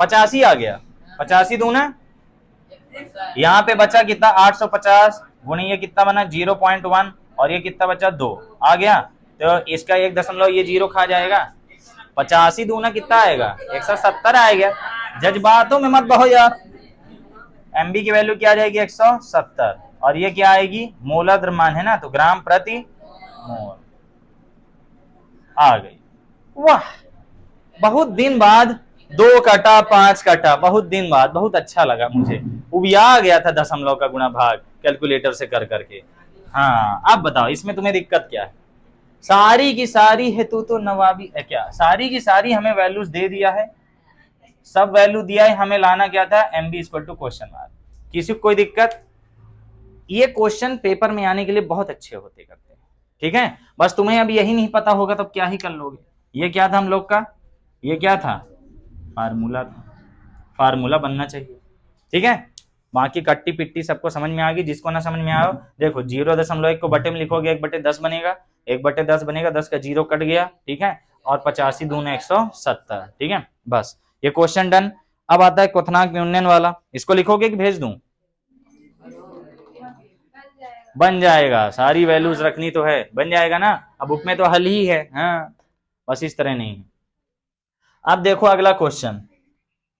85 आ गया, 85 दूना, यहाँ पे बचा कितना 850 गुणे ये कितना बना 0.1, और ये कितना बचा 2 आ गया, तो इसका 1 दशमलव ये 0 खा जाएगा, 85 दूना कितना आएगा 170 आएगा। जज्बातों में मत बहो यार, एमबी की वैल्यू क्या आ जाएगी 170, और ये क्या आएगी मोलर द्रव्यमान है ना, तो ग्राम प्रति मोल आ गई। वाह, बहुत दिन बाद 2 कटा 5 कटा, बहुत दिन बाद, बहुत अच्छा लगा मुझे, उबिया गया था दशमलव का गुणा भाग कैलकुलेटर से कर करके। हाँ अब बताओ इसमें तुम्हें दिक्कत क्या है, सारी की सारी है तू तो नवाबी है क्या, सारी की सारी हमें वैल्यूज दे दिया है, सब वैल्यू दिया है, हमें लाना क्या था MB equal to question mark. किसी को कोई दिक्कत, ये क्वेश्चन पेपर में आने के लिए बहुत अच्छे होते करते हैं, ठीक है। बस तुम्हें अब यही नहीं पता होगा तब क्या ही कर लोगे। ये क्या था हम लोग का, ये क्या था फार्मूला था, फार्मूला बनना चाहिए, ठीक है। बाकी कट्टी पिट्टी सबको समझ में आ गई, जिसको ना समझ में आयो देखो 0.1 को बटे में लिखोगे 1/10 बनेगा, 1/10 बनेगा, 10 का 0 कट गया, ठीक है, और 85 दूने 170, ठीक है। बस ये क्वेश्चन डन। अब आता है क्वथनांक विउन्नयन वाला, इसको लिखोगे कि भेज दूं? बन जाएगा, सारी वैल्यूज रखनी तो है, बन जाएगा ना। अब बुक में तो हल ही है, हाँ, बस इस तरह नहीं। अब देखो अगला क्वेश्चन,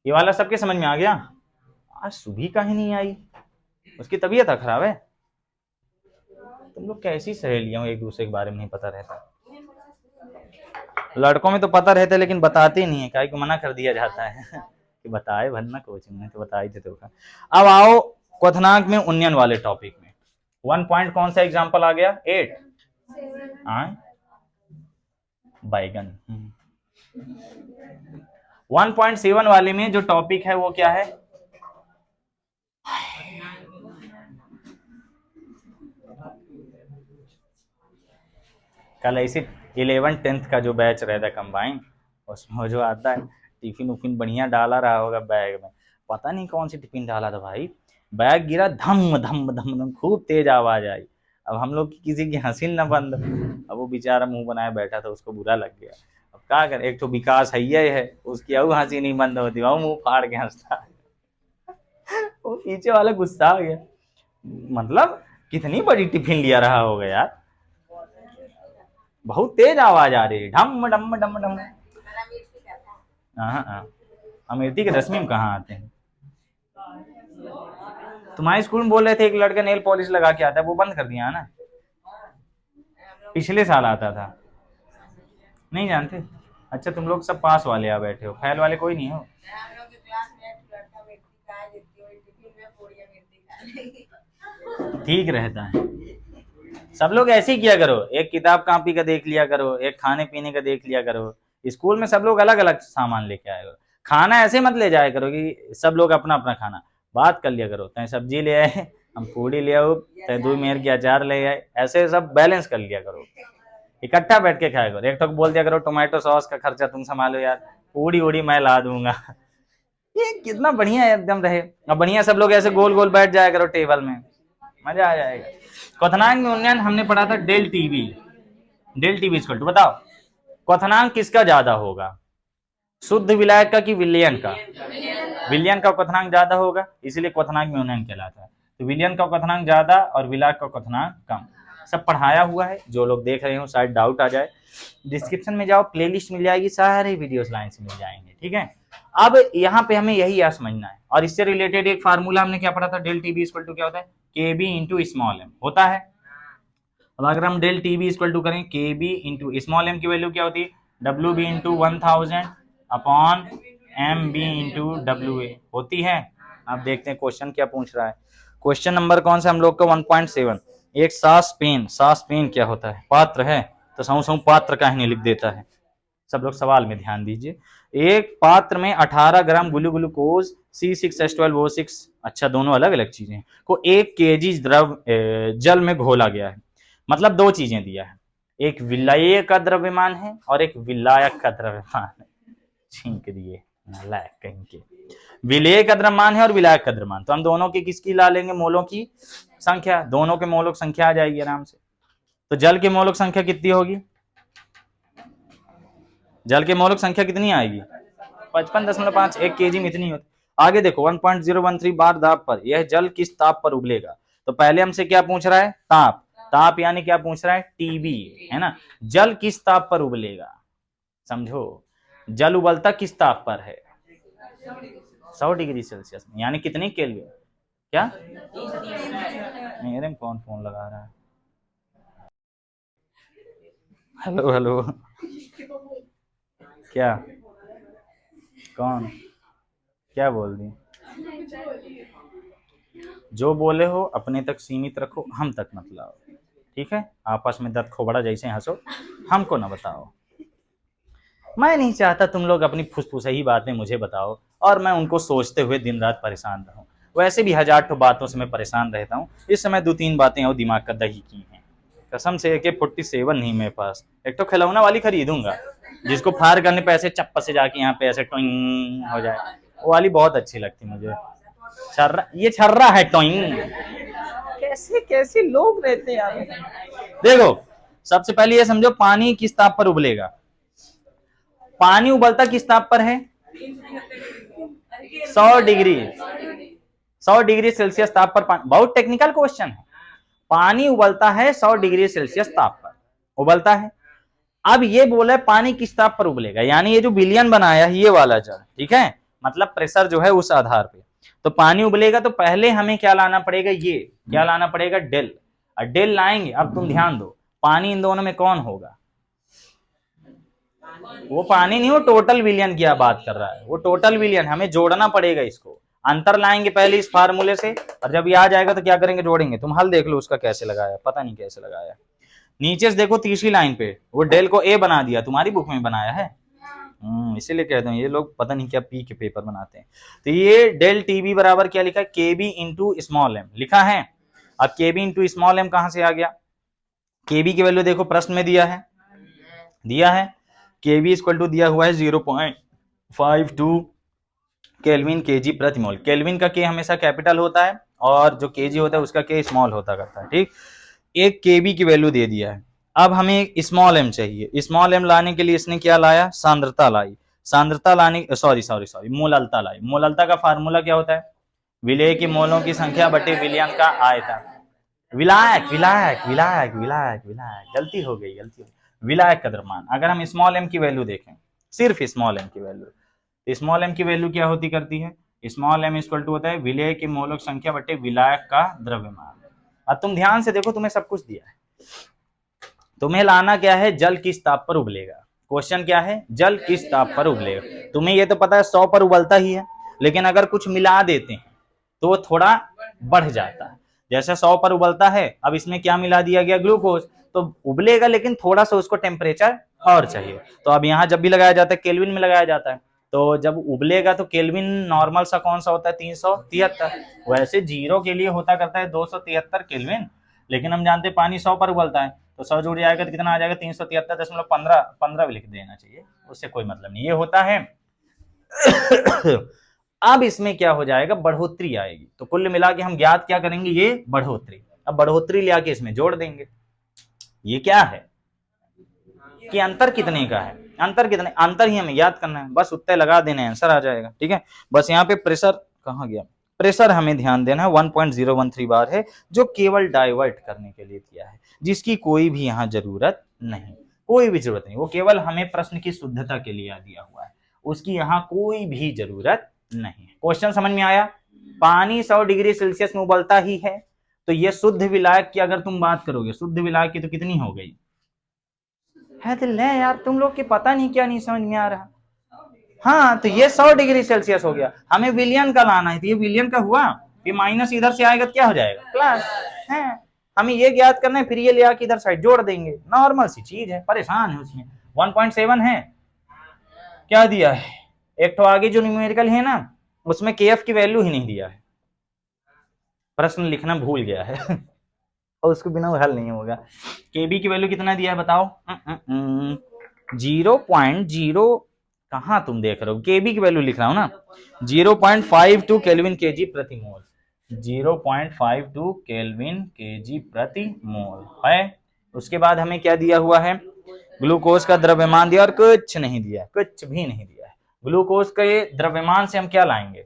ये वाला सबके समझ में आ गया? आज सुबह कहीं नहीं आई, उसकी तबीयत खराब है। तुम लोग कैसी सहेलियां हो, एक दूसरे के बारे में नहीं पता रहता। लड़कों में तो पता रहता है लेकिन बताते नहीं है, काहे को मना कर दिया जाता है कि बताए भरना कोचिंग में, तो बता ही देते हो। अब आओ क्वथनांक में उन्नयन वाले टॉपिक में। 1 पॉइंट कौन सा एग्जांपल आ गया? 8 बैगन। 1.7 वाले में जो टॉपिक है वो क्या है? कल ऐसे 11th-10th का जो बैच रहता है कंबाइन, उसमें जो आता है टिफिन उफिन बढ़िया डाला रहा होगा बैग में, पता नहीं कौन सी टिफिन डाला था भाई, बैग गिरा, धम धम धम धम, खूब तेज आवाज आई। अब हम लोग की किसी की हंसी न बंद, अब वो बेचारा मुंह बनाए बैठा था, उसको बुरा लग गया। अब क्या करे, एक तो विकास है उसकी अब हंसी नहीं बंद होती, वो मुंह फाड़ के हंसता वो पीछे वाला गुस्सा आ गया, मतलब कितनी बड़ी टिफिन लिया रहा होगा यार, बहुत तेज आवाज आ रही है, ढम डम डम डम। अमेठी के रश्मि में कहाँ आते हैं? तुम्हारे स्कूल में बोल रहे थे एक लड़का नेल पॉलिश लगा के आता है, वो बंद कर दिया है ना? पिछले साल आता था, नहीं जानते? अच्छा, तुम लोग सब पास वाले आ बैठे हो, फैल वाले कोई नहीं हो? ठीक रहता है, सब लोग ऐसे ही किया करो, एक किताब कॉपी का देख लिया करो, एक खाने पीने का देख लिया करो। स्कूल में सब लोग अलग अलग सामान लेके आए करो, खाना ऐसे मत ले जाया करो कि सब लोग अपना अपना खाना, बात कर लिया करो, तय सब्जी ले आए, हम पूड़ी ले आओ, तय 2 मेहर की अचार ले आए, ऐसे सब बैलेंस कर लिया करो, इकट्ठा बैठ के खाया करो। एक तो बोल दिया करो टोमेटो सॉस का खर्चा तुम संभालो यार, पूड़ी उड़ी मैं ला दूंगा ये कितना बढ़िया एकदम रहे। अब बढ़िया सब लोग ऐसे गोल गोल बैठ जाया करो टेबल में, मजा आ जाएगा। क्वथनांक में उन्नयन हमने पढ़ा था del TV, del TV equal to, बताओ क्वथनांक किसका ज्यादा होगा, शुद्ध विलायक का कि विलयन का? विलयन का क्वथनांक ज्यादा होगा, इसलिए क्वथनांक में उन्नयन कहलाता है। तो विलयन का क्वथनांक ज्यादा और विलायक का क्वथनांक कम, सब पढ़ाया हुआ है, जो लोग देख रहे हो शायद डाउट आ जाए, डिस्क्रिप्शन में जाओ, प्लेलिस्ट मिल जाएगी, सारे वीडियोस लाइन से मिल जाएंगे, ठीक है। अब यहाँ पे हमें यही याद समझना है, और इससे रिलेटेड एक फार्मूला हमने क्या पढ़ा था, डेल टीबी इक्वल टू क्या होता है, के बी इंटू स्मॉल एम होता है। अब अगर हम डेल टीबी इक्वल टू करें K B into small M की वैल्यू क्या होती है, W B into 1000 upon M B into W A होती है। अब देखते हैं क्वेश्चन क्या पूछ रहा है। क्वेश्चन नंबर कौन सा हम लोग का 1.7, एक सास पेन क्या होता है, पात्र है, तो सौ पात्र का ही लिख देता है। सब लोग सवाल में ध्यान दीजिए, एक पात्र में 18 ग्राम ग्लूकोज C6H12O6, अच्छा दोनों अलग अलग चीजें को 1 kg द्रव जल में घोला गया है, मतलब 2 चीजें दिया है, एक विलायक का द्रव्यमान है और एक विलायक का द्रव्यमान है, छींक दिए नालायक कहीं के, विलेय का द्रव्यमान है और विलायक का द्रव्यमान, तो हम दोनों की किसकी ला लेंगे, मोलों की संख्या, दोनों के मोलों की संख्या आ जाएगी आराम से। तो जल के मोलों की संख्या कितनी होगी, जल के मोलों की संख्या कितनी आएगी, 55.5, 1 kg में इतनी होती। आगे देखो 1.013 बार दाब पर यह जल किस ताप पर उबलेगा, तो पहले हमसे क्या पूछ रहा है, ताप, ताप यानी क्या पूछ रहा है, टीबी, है ना। जल किस ताप पर उबलेगा, समझो, जल उबलता किस ताप पर है, 100 डिग्री सेल्सियस में, यानी कितनी केल्विन, क्या मेरे में कौन फोन लगा रहा है, हेलो हेलो क्या, कौन, क्या बोल दी, जो बोले हो अपने तक सीमित रखो, हम तक मत लाओ, ठीक है, आपस में दर्द खोबड़ा जैसे हंसो, हमको ना बताओ। मैं नहीं चाहता तुम लोग अपनी फुसफुसही बातें मुझे बताओ और मैं उनको सोचते हुए दिन रात परेशान रहूं, वैसे भी 1000 तो बातों से मैं परेशान रहता हूँ, इस समय 2-3 बातें और दिमाग का दही की हैं, कसम से AK-47 नहीं मेरे पास, एक तो खिलौना वाली खरीदूंगा जिसको फायर करने पे ऐसे चप्पल से जाके यहाँ पे ऐसे टोइंग हो जाए, वो वाली बहुत अच्छी लगती मुझे, छर्रा, ये छर्रा है टोइंग, कैसे कैसे लोग रहते हैं यार। देखो सबसे पहले ये समझो पानी किस ताप पर उबलेगा। पानी उबलता किस ताप पर है? 100 डिग्री सेल्सियस ताप पर पानी। बहुत टेक्निकल क्वेश्चन है। पानी उबलता है 100 डिग्री सेल्सियस ताप पर उबलता है। अब ये बोला है पानी किस ताप पर उबलेगा, यानी ये जो विलयन बनाया है ये वाला जल, ठीक है, मतलब प्रेशर जो है उस आधार पे तो पानी उबलेगा। तो पहले हमें क्या लाना पड़ेगा, ये क्या लाना पड़ेगा, डेल। और डेल लाएंगे। अब तुम ध्यान दो, पानी इन दोनों में कौन होगा? वो पानी नहीं, वो टोटल विलयन की बात कर रहा है, वो टोटल विलयन। हमें जोड़ना पड़ेगा इसको, अंतर लाएंगे पहले इस फार्मूले से, और जब ये आ जाएगा तो क्या करेंगे, जोड़ेंगे। तुम हल देख लो उसका कैसे लगाया, पता नहीं कैसे लगाया। नीचे से देखो तीसरी लाइन पे वो डेल को ए बना दिया, तुम्हारी बुक में बनाया है। इसीलिए कहते हैं ये लोग पता नहीं क्या पी के पेपर बनाते हैं। तो ये डेल टीबी बराबर क्या लिखा है, केबी इंटू स्मॉल एम लिखा है। अब केबी इंटू स्मॉल एम कहां से आ गया? केबी की वैल्यू देखो प्रश्न में दिया है केबी इक्वल टू दिया हुआ है 0.52 केल्विन केजी प्रति मोल। केल्विन का के हमेशा कैपिटल होता है और जो केजी होता है उसका के स्मॉल होता करता है, ठीक। एक केबी की वैल्यू दे दिया है। अब हमें स्मॉल एम चाहिए। स्मॉल एम लाने के लिए इसने क्या लाया, सांद्रता लाई। सांद्रता लाने सॉरी मोललता लाई। मोललता का फार्मूला क्या होता है, विलेय के मोलों की संख्या बटे विलयन का आयतन। विलायक विलायक विलायक विलायक विलायक गलती हो गई विलायक का द्रव्यमान। अगर हम स्मॉल एम की वैल्यू देखें, सिर्फ स्मॉल एम की वैल्यू, तो स्मॉल एम की वैल्यू क्या होती करती है, स्मॉल एम इक्वल टू होता है विलेय की मोलों की संख्या बटे विलायक का द्रव्यमान। अब तुम ध्यान से देखो, तुम्हें सब कुछ दिया है, तुम्हें लाना क्या है, जल किस ताप पर उबलेगा। क्वेश्चन क्या है, जल किस ताप पर उबलेगा। तुम्हें ये तो पता है 100 पर उबलता ही है, लेकिन अगर कुछ मिला देते हैं तो वो थोड़ा बढ़ जाता है। जैसे 100 पर उबलता है, अब इसमें क्या मिला दिया गया, ग्लूकोज, तो उबलेगा लेकिन थोड़ा सा उसको टेम्परेचर और चाहिए। तो अब यहाँ जब भी लगाया जाता है केल्विन में लगाया जाता है, तो जब उबलेगा तो केल्विन नॉर्मल सा कौन सा होता है, 373। वैसे जीरो के लिए होता करता है 273 केल्विन, लेकिन हम जानते हैं पानी 100 पर उबलता है, तो 100 जुड़ जाएगा तो कितना आ जाएगा, 373.15 भी लिख देना चाहिए, उससे कोई मतलब नहीं, ये होता है। अब इसमें क्या हो जाएगा, बढ़ोतरी आएगी। तो कुल मिला के हम ज्ञात क्या करेंगे, ये बढ़ोतरी। अब बढ़ोतरी ले आके इसमें जोड़ देंगे। ये क्या है कि अंतर कितने का है, अंतर कितने, अंतर ही हमें याद करना है, बस उत्तर लगा देने, आंसर आ जाएगा, ठीक है। बस यहाँ पे प्रेशर कहाँ गया, प्रेशर हमें ध्यान देना है 1.013 बार है, जो केवल डाइवर्ट करने के लिए दिया है, जिसकी कोई भी यहाँ जरूरत नहीं, कोई भी जरूरत नहीं, वो केवल हमें प्रश्न की शुद्धता के लिए दिया हुआ है, उसकी यहाँ कोई भी जरूरत नहीं। क्वेश्चन समझ में आया। पानी 100 डिग्री सेल्सियस में उबलता ही है, तो ये शुद्ध विलायक की अगर तुम बात करोगे, शुद्ध विलायक की तो कितनी हो गई है, तो ले यार तुम लोग की पता नहीं क्या नहीं समझ में आ रहा। हाँ, तो ये 100 डिग्री सेल्सियस हो गया, हमें विलियन का लाना है, तो ये विलियन का हुआ, ये माइनस इधर से आएगा तो क्या हो जाएगा, प्लस है। हमें ये ज्ञात करना है, फिर ये ले आके इधर साइड जोड़ देंगे, नॉर्मल सी चीज है, परेशान है उसमें। 1.7 है, क्या दिया है, एक तो आगे जो न्यूमेरिकल है ना, उसमें केएफ की वैल्यू ही नहीं दिया है, प्रश्न लिखना भूल गया है और उसको बिना हल नहीं होगा। केबी की वैल्यू कितना दिया है बताओ, 0.0 कहां तुम देख रहे हो, केबी की वैल्यू लिख रहा हूं ना, 0.52 केल्विन केजी प्रति मोल, 0.52 केल्विन केजी प्रति मोल है। उसके बाद हमें क्या दिया हुआ है, ग्लूकोज का द्रव्यमान दिया, और कुछ नहीं दिया, कुछ भी नहीं दिया है। ग्लूकोज के द्रव्यमान से हम क्या लाएंगे,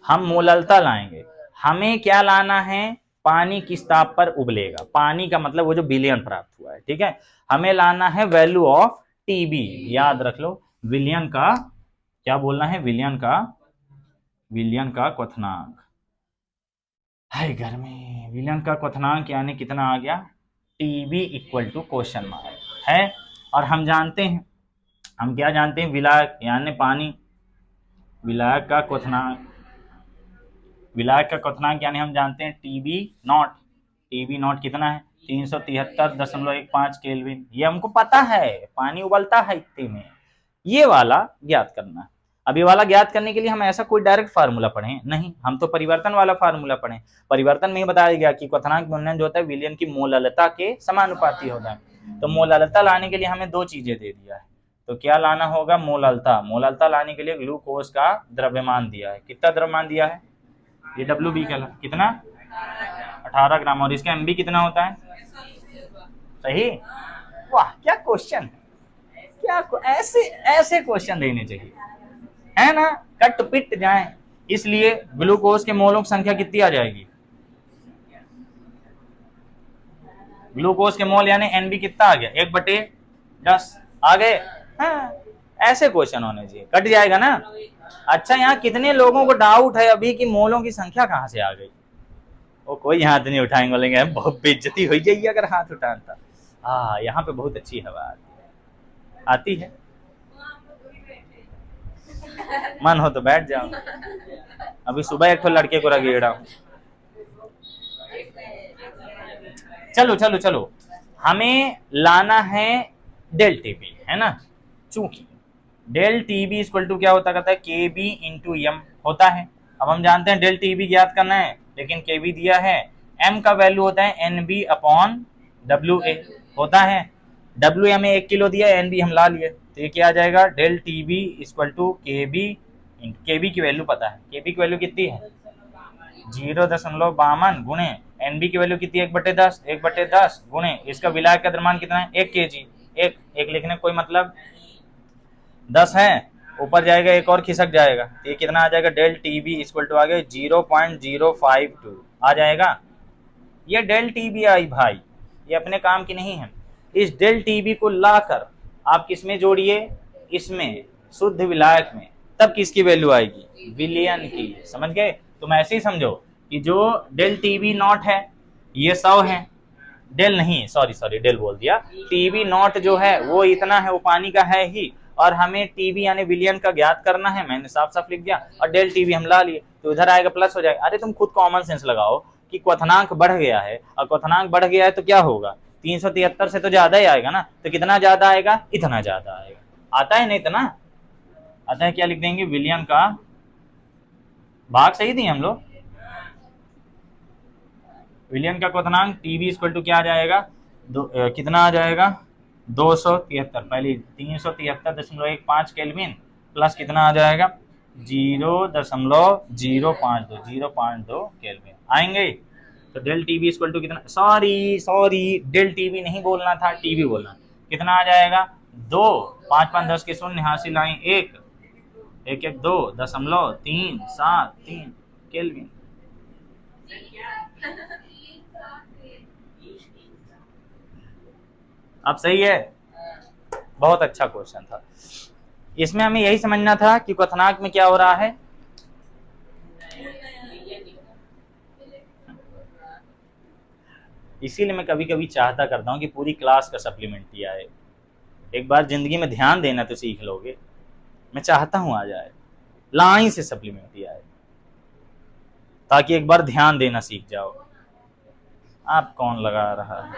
हम मोललता लाएंगे। हमें क्या लाना है, पानी किस ताप पर उबलेगा, पानी का मतलब वो जो विलयन प्राप्त हुआ है, ठीक है। हमें लाना है वैल्यू ऑफ टीबी, याद रख लो, विलयन का क्या बोलना है, विलयन का क्वथनांक, हाय गर्मी, विलयन का क्वथनांक यानी कितना आ गया, TB equal to question mark है। और हम जानते हैं, हम क्या जानते हैं, विलायक यानी पानी, विलायक का क्वथनांक, विलायक का क्वथनांक यानी हम जानते हैं टीबी नॉट कितना है, 373.15 केल्विन, ये हमको पता है, पानी उबलता है इतने में, ये वाला ज्ञात करना है। अब ये वाला ज्ञात करने के लिए हम ऐसा कोई डायरेक्ट फार्मूला पढ़े नहीं, हम तो परिवर्तन वाला फार्मूला पढ़े। परिवर्तन में ही बताया गया कि क्वथनांक गुणन जो होता है विलयन की मोललता के समानुपाती होता है। तो मोललता लाने के लिए हमें दो चीजें दे दिया है, तो क्या लाना होगा, मोललता लाने के लिए ग्लूकोज का द्रव्यमान दिया है, कितना द्रव्यमान दिया है, ये WB का कितना 18 ग्राम, और इसका MB कितना होता है सही। वाह क्या क्वेश्चन है, ऐसे ऐसे क्वेश्चन देने चाहिए, है ना, कट पिट जाए। इसलिए ग्लूकोज के मोलों की संख्या कितनी आ जाएगी, ग्लूकोज के मोल यानी एनबी कितना आ गया, 1/10 आ गए। हाँ, ऐसे क्वेश्चन होने चाहिए, कट जाएगा ना। अच्छा यहाँ कितने लोगों को डाउट है अभी कि मोलों की संख्या कहाँ से आ गई, वो कोई हाथ नहीं उठाएंगे, बोलेंगे बहुत बेइज्जती हो जाएगी अगर हाथ उठाता। हाँ यहाँ पे बहुत अच्छी हवा आती है, मन हो तो बैठ जाओ। अभी सुबह एक तो लड़के को रगेड़ा हूं। चलो चलो चलो, हमें लाना है डेल टीबी, है ना, चूंकि डेल टीबी इक्वल टू क्या होता कहता है के बी इंटू एम होता है। अब हम जानते हैं डेल टीबी ज्ञात करना है, लेकिन के बी दिया है, एम का वैल्यू होता है N B upon W A होता है। डब्ल्यू एम 1 किलो दिया, एन बी हम ला लिए, तो ये क्या आ जाएगा del TB equal to K B की वैल्यू पता है, के बी की वैल्यू कितनी है 0.52 गुणे एनबी की वैल्यू कितनी है 1/10, 1/10 गुणे इसका विलायक का द्रव्यमान कितना है 1 kg, एक लिखने कोई मतलब 10 है, ऊपर जाएगा एक और खिसक जाएगा, तो ये कितना आ जाएगा डेल टीबी इक्वल टू आ गया 0.052 आ जाएगा। ये डेल टीबी आई भाई, ये अपने काम की नहीं है। इस डेल टीबी को लाकर आप किसमें जोड़िए, इसमें शुद्ध विलायक में, तब किसकी वैल्यू आएगी विलियन की, समझ गए। तुम ऐसे ही समझो कि जो डेल टीबी नॉट है ये 100 है, डेल नहीं सॉरी डेल बोल दिया, टीबी नॉट जो है वो इतना है, वो पानी का है ही, और हमें टीबी यानी विलियन का ज्ञात करना है, मैंने साफ साफ लिख दिया, और डेल टीबी हम ला लिए, तो इधर आएगा प्लस हो जाएगा। अरे तुम खुद कॉमन सेंस लगाओ कि क्वथनांक बढ़ गया है, और क्वथनांक बढ़ गया है तो क्या होगा 373 से तो ज्यादा ही आएगा ना, तो कितना ज्यादा आएगा इतना ज्यादा आएगा, आता है नहीं इतना, आता है क्या लिख देंगे विलियन का भाग, सही दिए हम लोग, विलियन का क्वथनांक टीबी इक्वल टू क्या आ जाएगा कितना आ जाएगा 273, पहले 373.15 केल्विन प्लस कितना आ जाएगा 0.052 केल्विन आएंगे। तो डेल टीबी इक्वल टू कितना, सॉरी डेल टीबी नहीं बोलना था, टीबी बोलना, कितना आ जाएगा 2 5 5 10 के शून्य हासिल लाइन 1 1 1 2.373 केल्विन। अब सही है, बहुत अच्छा क्वेश्चन था। इसमें हमें यही समझना था कि क्वथनांक में क्या हो रहा है, इसीलिए मैं कभी कभी चाहता करता हूं कि पूरी क्लास का सप्लीमेंट्री आए, एक बार जिंदगी में ध्यान देना तो सीख लोगे, मैं चाहता हूं आ जाए लाइन से सप्लीमेंट्री आए, ताकि एक बार ध्यान देना सीख जाओ। आप कौन लगा रहा है